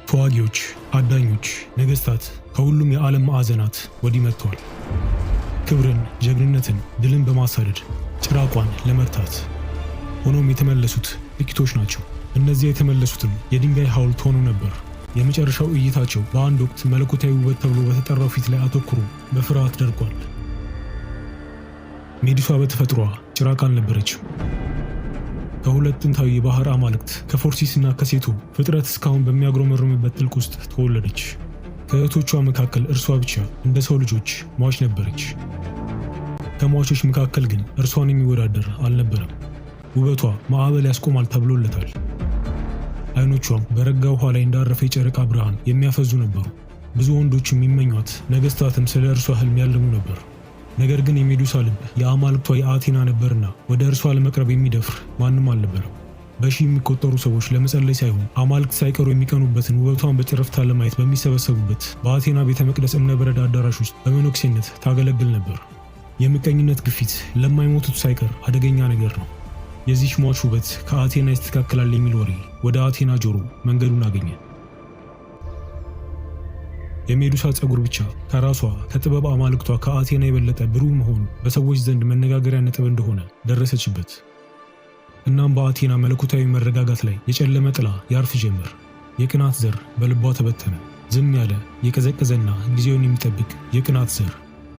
ተዋጊዎች፣ አዳኞች፣ ነገስታት ከሁሉም የዓለም ማዕዘናት ወዲህ መጥተዋል። ክብርን፣ ጀግንነትን፣ ድልን በማሳደድ ጭራቋን ለመርታት። ሆኖም የተመለሱት ጥቂቶች ናቸው። እነዚያ የተመለሱትም የድንጋይ ሐውልት ሆኖ ነበር። የመጨረሻው እይታቸው በአንድ ወቅት መለኮታዊ ውበት ተብሎ በተጠራው ፊት ላይ አተኩሮ በፍርሃት ደርቋል። ሜዱሳ በተፈጥሯ ጭራቅ አልነበረችም። ከሁለት ጥንታዊ የባህር አማልክት ከፎርሲስ እና ከሴቶ ፍጥረት እስካሁን በሚያጉረመርምበት ጥልቅ ውስጥ ተወለደች። ከእህቶቿ መካከል እርሷ ብቻ እንደ ሰው ልጆች ሟች ነበረች። ከሟቾች መካከል ግን እርሷን የሚወዳደር አልነበረም። ውበቷ ማዕበል ያስቆማል ተብሎለታል። አይኖቿም በረጋ ውሃ ላይ እንዳረፈ የጨረቃ ብርሃን የሚያፈዙ ነበሩ። ብዙ ወንዶች የሚመኟት፣ ነገስታትም ስለ እርሷ ህልም ያልሙ ነበር። ነገር ግን የሜዱሳ ልብ የአማልክቷ የአቴና ነበርና ወደ እርሷ ለመቅረብ የሚደፍር ማንም አልነበረም። በሺህ የሚቆጠሩ ሰዎች ለመጸለይ ሳይሆን አማልክት ሳይቀሩ የሚቀኑበትን ውበቷን በጨረፍታ ለማየት በሚሰበሰቡበት በአቴና ቤተ መቅደስ እምነበረድ አዳራሽ ውስጥ በመነኩሴነት ታገለግል ነበር። የምቀኝነት ግፊት ለማይሞቱት ሳይቀር አደገኛ ነገር ነው። የዚህች ሟች ውበት ከአቴና ይስተካከላል የሚል ወሬ ወደ አቴና ጆሮ መንገዱን አገኘ። የሜዱሳ ጸጉር ብቻ ከራሷ ከጥበብ አማልክቷ ከአቴና የበለጠ ብሩህ መሆኑ በሰዎች ዘንድ መነጋገሪያ ነጥብ እንደሆነ ደረሰችበት። እናም በአቴና መለኮታዊ መረጋጋት ላይ የጨለመ ጥላ ያርፍ ጀመር። የቅናት ዘር በልቧ ተበተነ። ዝም ያለ የቀዘቀዘና ጊዜውን የሚጠብቅ የቅናት ዘር።